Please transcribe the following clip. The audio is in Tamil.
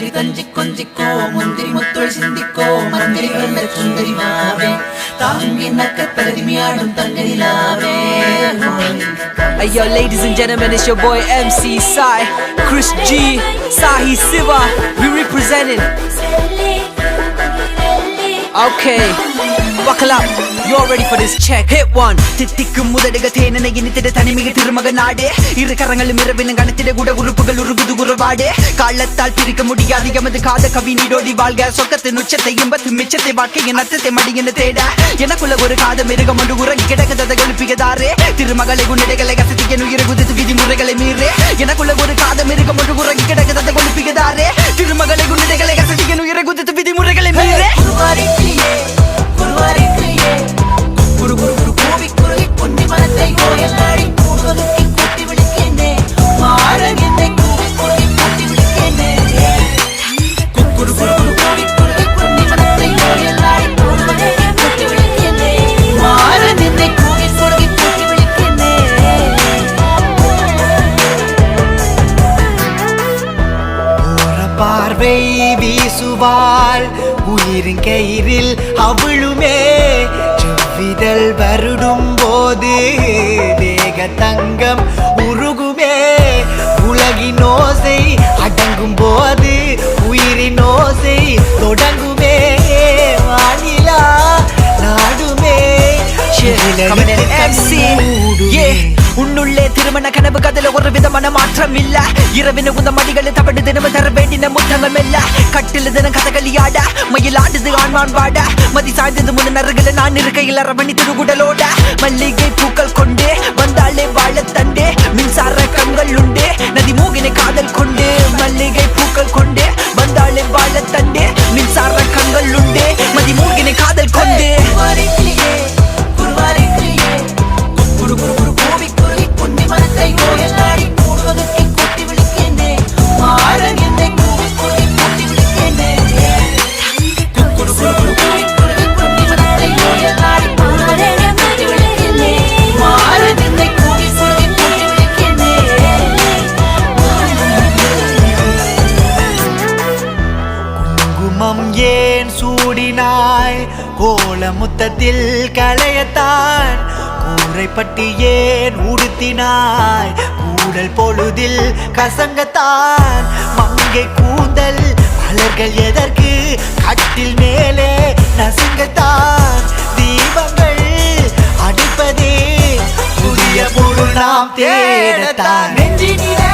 கிளி தஞ்சி கொஞ்சிக்கோ முந்திரி முத்தோள் சிந்திக்கோ மந்திரி வெள்ள சுந்தரி வாவே தாங்கி நக்க தகுதிமையாடும் தங்கனிலாவே. Hey yo, ladies and gentlemen, it's your boy MC Sai, Chris G, Sahi Siva. We representing. Okay, buckle up. You all ready for this check? Hit one. தித்திக்கும் முதடுக தேனனை இனித்திட தனிமிக திருமக நாடே. இரு கரங்களும் இரவினும் கணத்திட கூட உறுப்புகள் உருகுது உறவாடே. காலத்தால் பிரிக்க முடியாது எமது காத கவி நீடோடி வாழ்க. சொக்கத்தின் உச்சத்தை இன்பத்து மிச்சத்தை வாழ்க்கையின் அர்த்தத்தை மடியின தேட. எனக்குள்ள ஒரு காத மிருகம் ஒன்று உறங்கி கிடக்கதை எழுப்பியதாரே. திருமகளை உன்னிடைகளை கசத்திய உயிரை குதித்து விதிமுறைகளை மீறே. எனக்குள்ள ஒரு காத மிருகம் ஒன்று உறங்கி கிடக்கதை எழுப்பியதாரே. திருமகளை உன்னிடைகளை கசத்திய உயிரை குதித்து விதிமுறைகளை மீறே. குரு குரு குரு கோவி குருகி பொன்னி மனத்தை கோயலாடி கூடுவதற்கு கூட்டி விളിக்கேனே மாறன் என்னை கூவி குருகி கூட்டி விളിக்கேனே. குரு குரு குரு கோவி குருகி பொன்னி மனத்தை கோயலாடி கூடுவதற்கு கூட்டி விളിக்கேனே மாறன் என்னை கூவி குருகி கூட்டி விളിக்கேனே. ஓர பார்வை வீசுவாள் உயிரின் கயிறில் அவளுமே. விதல் வருடும் போது தேக தங்கம் உருகுமே. உலகின் ஓசை அடங்கும் போது உயிரின் ஓசை தொடங்குமே. வானிலா நாடுமே உன்னுள்ளே திருமண கனவு கதல ஒரு விதமான மாற்றம் இல்ல. இரவின உந்த மடிகளை தவடு தினமும் தர வேண்டின முத்தங்கள் இல்ல. கட்டில தினம் கதகளியாட மயில் ஆடுது ஆண்மான் வாட. மதி சாய்ந்தது முன்ன நறுகளை நான் இருக்கையில் அரவணி திருகுடலோட. மல்லிகை பூக்கள் கொண்டே வந்தாலே வாழ தண்டே. மின்சார கண்கள் உண்டே நதி மூகினை காதல் கொண்டே. மல்லிகை பூக்கள் கொண்டே வந்தாலே வாழ தண்டே. மின்சார கண்கள் உண்டே மதி மூகினை காதல் கொண்டே. குரு குரு குரு கோவி குருகி பொன்னி மனத்தை கோயலாடி கூடுவதற்கு கூட்டி விളിக்கேனே மாறன் என்னை கூவி குருகி கூட்டி விളിக்கேனே. குரு குரு குரு கோவி குருகி பொன்னி மனத்தை கோயலாடி கூடுவதற்கு கூட்டி விളിக்கேனே மாறன் என்னை கூவி குருகி கூட்டி விളിக்கேனே. குங்குமம் ஏன் சூடினாய் கோல முத்தத்தில் களையத்தான். கூரைப்பட்டி ஏன் உடுத்தினாய் கூடல் பொழுதில் கசங்கத்தான். மங்கை கூந்தல் மலர்கள் எதற்கு கட்டில் மேலே நசுங்கத்தான். தீபங்கள் அடிப்பதே புதிய பொருள் நாம் தேடத்தான். நெஞ்சினிலே